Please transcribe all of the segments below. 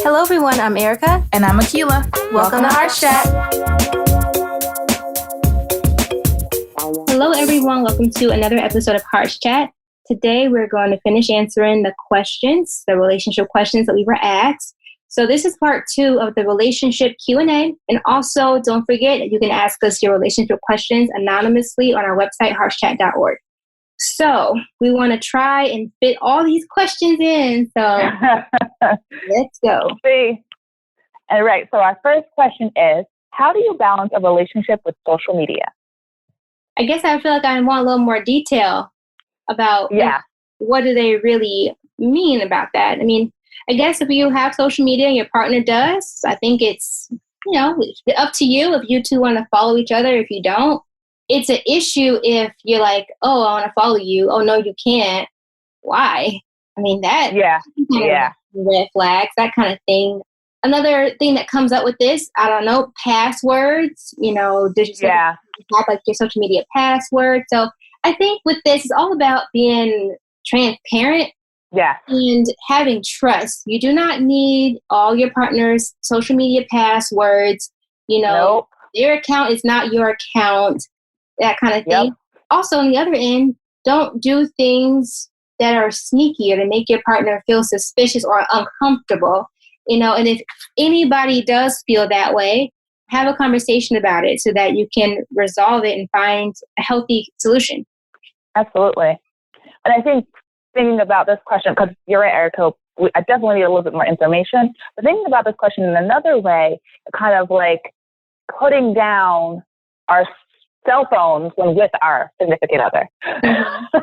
Hello, everyone. I'm Erica. And I'm Akilah. Welcome to HeartsChat. Hello, everyone. Welcome to another episode of HeartsChat. Today, we're going to finish answering the questions, the relationship questions that we were asked. So this is part 2 of the relationship Q&A. And also, don't forget, you can ask us your relationship questions anonymously on our website, heartschat.org. So we want to try and fit all these questions in. So let's go. See. All right. So our first question is, how do you balance a relationship with social media? I guess I feel like I want a little more detail about what do they really mean about that. I mean, I guess if you have social media and your partner does, I think it's, up to you if you two want to follow each other. If you don't, it's an issue if you're like, oh, I want to follow you. Oh, no, you can't. Why? I mean, that red flags, that kind of thing. Another thing that comes up with this, I don't know, passwords, does you have like your social media password? So I think with this, it's all about being transparent and having trust. You do not need all your partner's social media passwords. Nope. Their account is not your account, that kind of thing. Yep. Also, on the other end, don't do things that are sneaky or to make your partner feel suspicious or uncomfortable. And if anybody does feel that way, have a conversation about it so that you can resolve it and find a healthy solution. Absolutely. And I think thinking about this question, because you're right, Erica, I definitely need a little bit more information. But thinking about this question in another way, kind of like putting down our cell phones when with our significant other. Mm-hmm.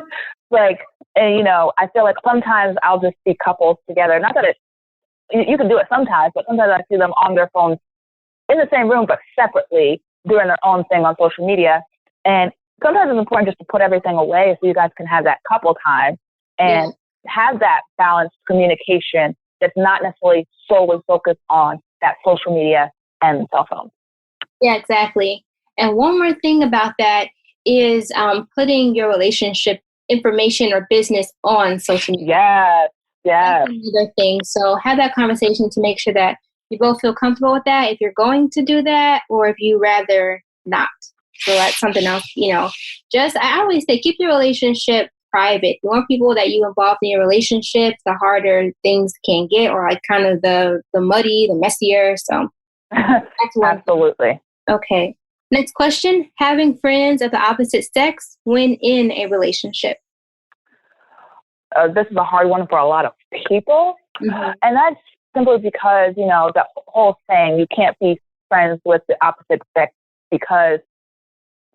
I feel like sometimes I'll just see couples together. Not that you can do it sometimes, but sometimes I see them on their phones in the same room, but separately doing their own thing on social media. And sometimes it's important just to put everything away so you guys can have that couple time and have that balanced communication that's not necessarily solely focused on that social media and the cell phone. Yeah, exactly. And one more thing about that is putting your relationship information or business on social media. Yes. That's another thing. So have that conversation to make sure that you both feel comfortable with that, if you're going to do that, or if you rather not. So that's something else, I always say, keep your relationship private. The more people that you involve in your relationship, the harder things can get, or like kind of the messier. So that's one. Absolutely. Okay. Next question. Having friends of the opposite sex when in a relationship. This is a hard one for a lot of people. Mm-hmm. And that's simply because, the whole saying, you can't be friends with the opposite sex because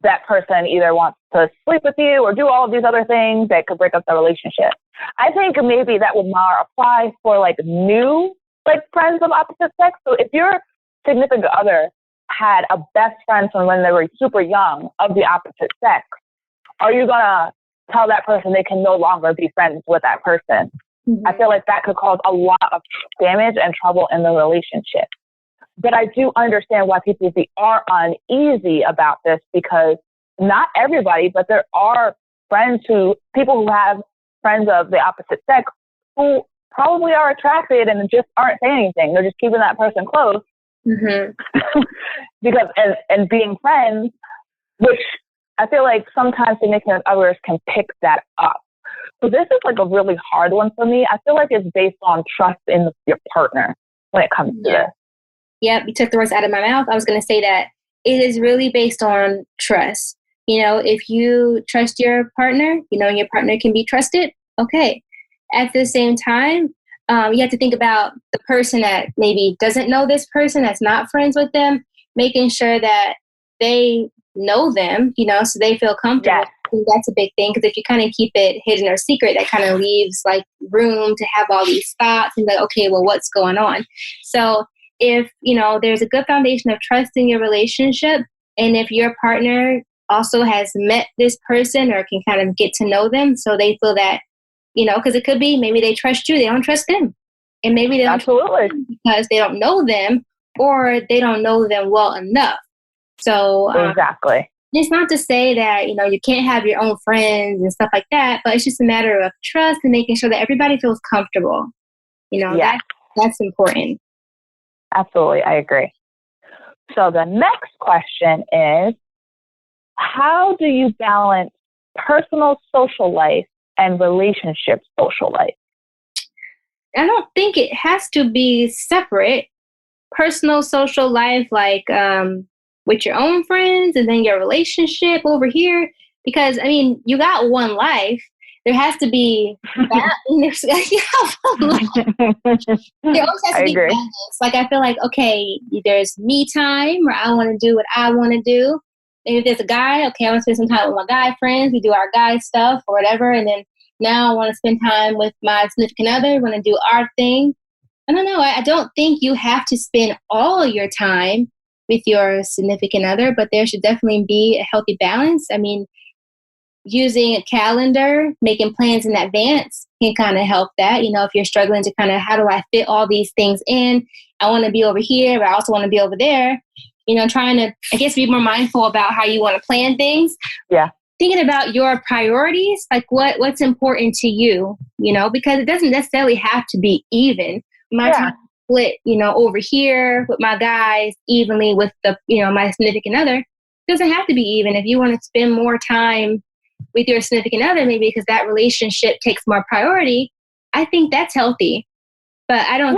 that person either wants to sleep with you or do all of these other things that could break up the relationship. I think maybe that would more apply for new friends of opposite sex. So if your significant other had a best friend from when they were super young of the opposite sex, are you going to tell that person they can no longer be friends with that person? Mm-hmm. I feel like that could cause a lot of damage and trouble in the relationship. But I do understand why people are uneasy about this, because not everybody, but there are people who have friends of the opposite sex who probably are attracted and just aren't saying anything. They're just keeping that person close. Mm-hmm. Because and being friends, which I feel like sometimes significant others can pick that up. So this is a really hard one for me. I feel like it's based on trust in your partner when it comes to this. Yep, you took the words out of my mouth. I was going to say that it is really based on trust. If you trust your partner, your partner can be trusted. Okay. At the same time, you have to think about the person that maybe doesn't know this person, that's not friends with them, making sure that they know them, so they feel comfortable. Yes. I think that's a big thing, because if you kind of keep it hidden or secret, that kind of leaves room to have all these thoughts and okay, well, what's going on? So if, there's a good foundation of trust in your relationship, and if your partner also has met this person or can kind of get to know them, so they feel that, because it could be maybe they trust you, they don't trust them. And maybe they don't trust them because they don't know them, or they don't know them well enough. So exactly. It's not to say that, you can't have your own friends and stuff like that, but it's just a matter of trust and making sure that everybody feels comfortable. That's important. Absolutely. I agree. So the next question is, how do you balance personal social life and relationship social life? I don't think it has to be separate. Personal social life, like with your own friends, and then your relationship over here. Because I mean, you got one life. There has to be that. There always has to be balance. Like I feel like, okay, there's me time where I want to do what I want to do. And if there's a guy, okay, I want to spend some time with my guy friends. We do our guy stuff or whatever. And then now I want to spend time with my significant other. Want to do our thing. I don't know. I don't think you have to spend all your time with your significant other, but there should definitely be a healthy balance. I mean, using a calendar, making plans in advance can kind of help that. You know, if you're struggling to kind of, how do I fit all these things in? I want to be over here, but I also want to be over there. You know, trying to, I guess, be more mindful about how you want to plan things. Yeah. Thinking about your priorities, like what's important to you, you know, because it doesn't necessarily have to be even. My time split, you know, over here with my guys evenly with the, you know, my significant other. It doesn't have to be even. If you want to spend more time with your significant other, maybe because that relationship takes more priority, I think that's healthy. But I don't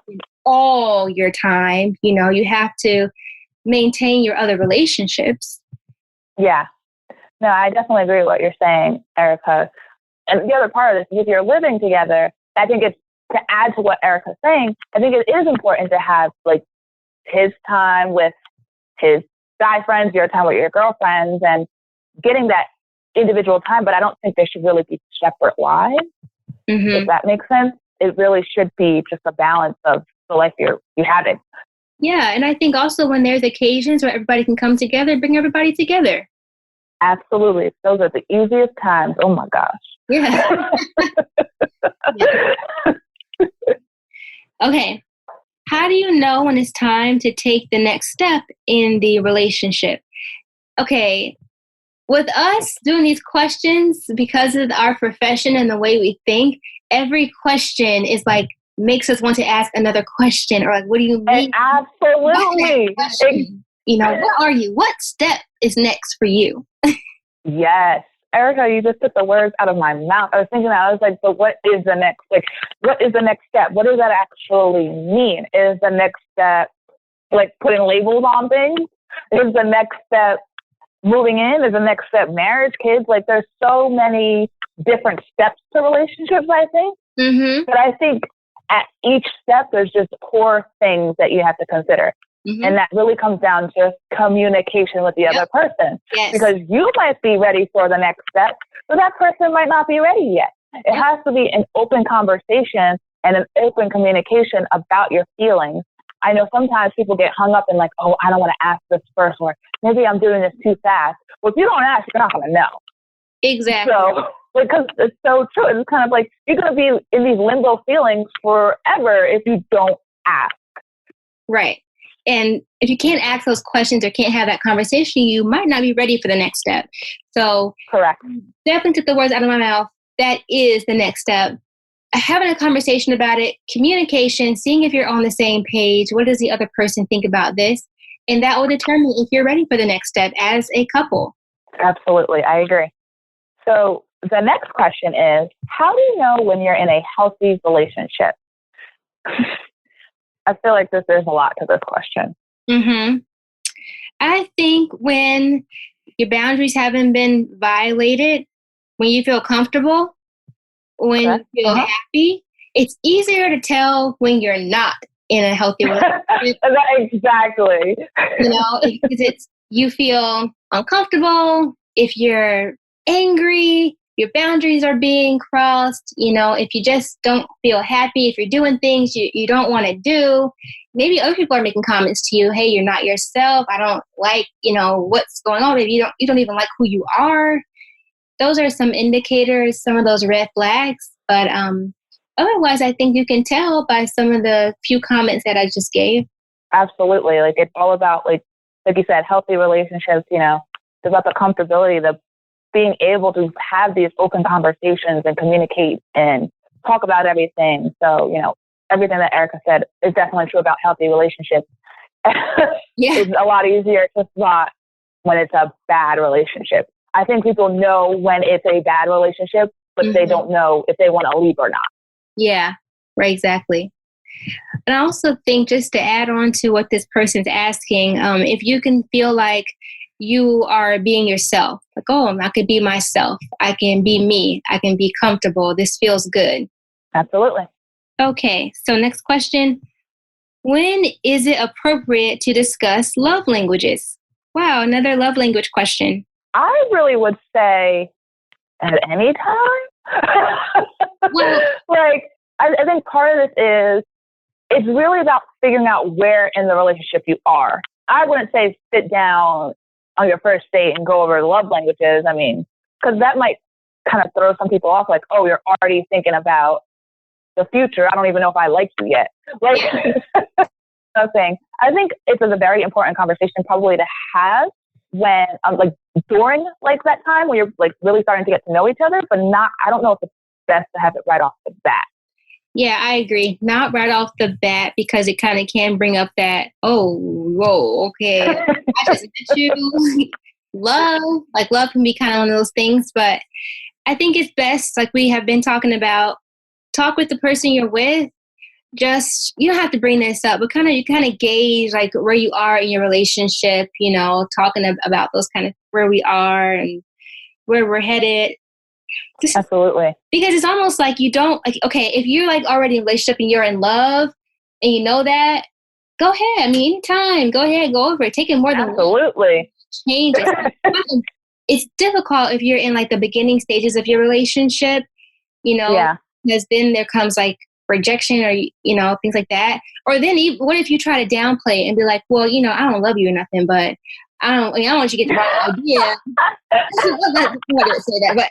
think all your time, you know, you have to maintain your other relationships. Yeah. No, I definitely agree with what you're saying, Erica. And the other part of this, if you're living together, I think it's, to add to what Erica's saying, I think it is important to have like his time with his guy friends, your time with your girlfriends, and getting that individual time. But I don't think they should really be separate lives. Mm-hmm. If that makes sense. It really should be just a balance of the life you're having. Yeah, and I think also when there's occasions where everybody can come together, bring everybody together. Absolutely. Those are the easiest times. Oh my gosh. Yeah. Yeah. Okay. How do you know when it's time to take the next step in the relationship? Okay. With us doing these questions, because of our profession and the way we think, every question is like, makes us want to ask another question, or like, what do you mean? Absolutely. You know, what are you? What step is next for you? Yes. Erica, you just took the words out of my mouth. I was thinking that. I was like, but what is the next, like, what is the next step? What does that actually mean? Is the next step like putting labels on things? Is the next step moving in? Is the next step marriage, kids? Like, there's so many different steps to relationships, I think. Mm-hmm. But I think at each step, there's just core things that you have to consider. Mm-hmm. And that really comes down to communication with the other person. Yes. Because you might be ready for the next step, but that person might not be ready yet. It has to be an open conversation and an open communication about your feelings. I know sometimes people get hung up in like, oh, I don't want to ask this first, or maybe I'm doing this too fast. Well, if you don't ask, you're not going to know. Exactly. So, because it's so true. It's kind of like you're going to be in these limbo feelings forever if you don't ask. Right. And if you can't ask those questions or can't have that conversation, you might not be ready for the next step. So, correct. Definitely took the words out of my mouth. That is the next step. Having a conversation about it, communication, seeing if you're on the same page. What does the other person think about this? And that will determine if you're ready for the next step as a couple. Absolutely. I agree. So the next question is, how do you know when you're in a healthy relationship? I feel like there's a lot to this question. Mm-hmm. I think when your boundaries haven't been violated, when you feel comfortable, when you feel happy, it's easier to tell when you're not in a healthy relationship. Exactly. You know, it's you feel uncomfortable, if you're angry, your boundaries are being crossed, you know, if you just don't feel happy, if you're doing things you don't want to do, maybe other people are making comments to you, hey, you're not yourself, I don't like, you know, what's going on, maybe you don't even like who you are. Those are some indicators, some of those red flags, but otherwise I think you can tell by some of the few comments that I just gave. Absolutely. Like, it's all about, like you said, healthy relationships, you know, it's about the comfortability, the being able to have these open conversations and communicate and talk about everything. So, you know, everything that Erica said is definitely true about healthy relationships. Yeah. It's a lot easier to spot when it's a bad relationship. I think people know when it's a bad relationship, but they don't know if they want to leave or not. Yeah, right, exactly. And I also think, just to add on to what this person's asking, if you can feel like you are being yourself, like, oh, I could be myself, I can be me, I can be comfortable, this feels good. Absolutely. Okay, so next question. When is it appropriate to discuss love languages? Wow, another love language question. I really would say at any time. Well, like, I think part of this is, it's really about figuring out where in the relationship you are. I wouldn't say sit down on your first date and go over the love languages. I mean, because that might kind of throw some people off, like, oh, you're already thinking about the future. I don't even know if I like you yet. Like, nothing. I think it's a very important conversation probably to have when, like, during like that time when you're like really starting to get to know each other, but not, I don't know if it's best to have it right off the bat. Yeah, I agree. Not right off the bat, because it kind of can bring up that, oh, whoa, okay, I just met you. Love can be kind of one of those things, but I think it's best, like we have been talking about, talk with the person you're with. Just, you don't have to bring this up, but you kind of gauge like where you are in your relationship, talking about those kind of where we are and where we're headed. Absolutely. Because it's almost like you don't, like, okay, if you're like already in a relationship and you're in love and you know that, go ahead. I mean, anytime, go ahead, go over it. Take it more than absolutely changes. It's difficult if you're in like the beginning stages of your relationship, because then there comes like rejection or, things like that. Or then what if you try to downplay it and be like, well, I don't love you or nothing, but I don't want you to get the wrong idea. I didn't say that, but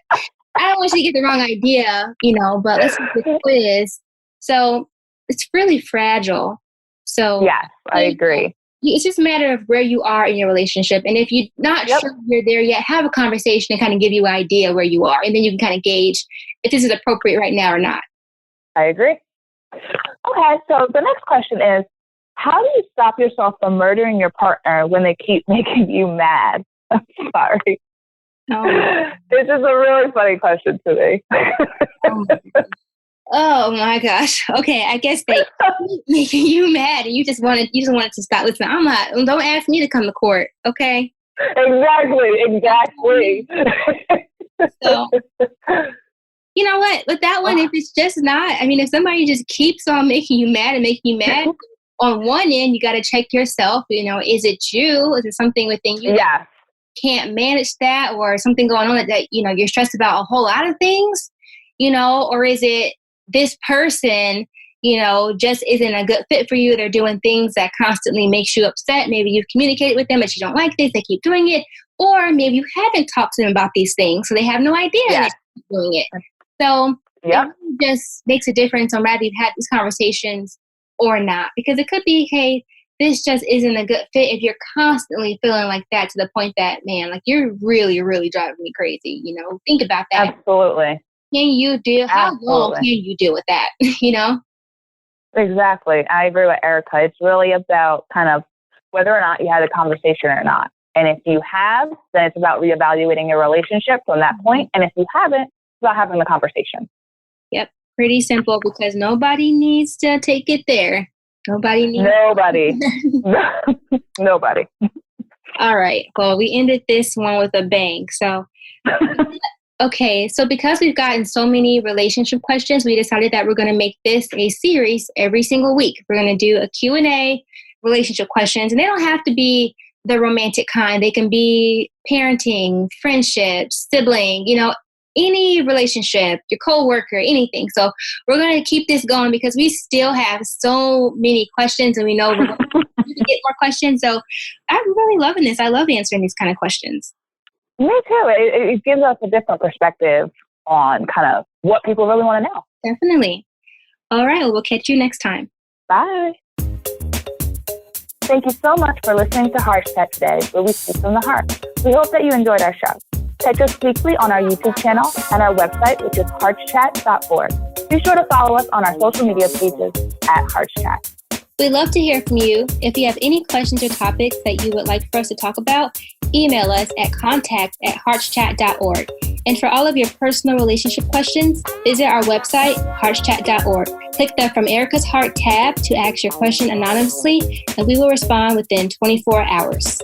I don't want you to get the wrong idea, but let's do the quiz. So it's really fragile. So yes, I agree. It's just a matter of where you are in your relationship. And if you're not sure you're there yet, have a conversation and kind of give you an idea where you are. And then you can kind of gauge if this is appropriate right now or not. I agree. Okay, so the next question is, how do you stop yourself from murdering your partner when they keep making you mad? I'm sorry. This is a really funny question to me. Oh my gosh. Okay, I guess they keep making you mad and you just wanted to stop listening. Don't ask me to come to court, okay? Exactly. So, you know what? With that one, if it's just not, if somebody just keeps on making you mad and making you mad, on one end, you got to check yourself. Is it you? Is it something within you that can't manage that, or something going on that you're stressed about a whole lot of things, or is it this person, just isn't a good fit for you? They're doing things that constantly makes you upset. Maybe you've communicated with them, but you don't like this. They keep doing it. Or maybe you haven't talked to them about these things, so they have no idea that you're doing it. So it just makes a difference on whether you've had these conversations or not. Because it could be, hey, this just isn't a good fit if you're constantly feeling like that to the point that, man, like, you're really, really driving me crazy. Think about that. Absolutely. How long can you deal with that? Exactly. I agree with Erica. It's really about kind of whether or not you had a conversation or not. And if you have, then it's about reevaluating your relationship from that point. And if you haven't, it's about having the conversation. Yep. Pretty simple, because nobody needs to take it there. Nobody. Nobody. All right. Well, we ended this one with a bang. So, okay. So because we've gotten so many relationship questions, we decided that we're going to make this a series every single week. We're going to do a Q&A relationship questions, and they don't have to be the romantic kind. They can be parenting, friendships, sibling, any relationship, your coworker, anything. So we're going to keep this going because we still have so many questions, and we know we're going to get more questions. So I'm really loving this. I love answering these kind of questions. Me too. It gives us a different perspective on kind of what people really want to know. Definitely. All right. Well, we'll catch you next time. Bye. Thank you so much for listening to HeartsChat today, where we speak from the heart. We hope that you enjoyed our show. Catch us weekly on our YouTube channel and our website, which is heartschat.org. Be sure to follow us on our social media pages at HeartsChat. We'd love to hear from you. If you have any questions or topics that you would like for us to talk about, email us at contact@heartschat.org. And for all of your personal relationship questions, visit our website, heartschat.org. Click the From Erica's Heart tab to ask your question anonymously, and we will respond within 24 hours.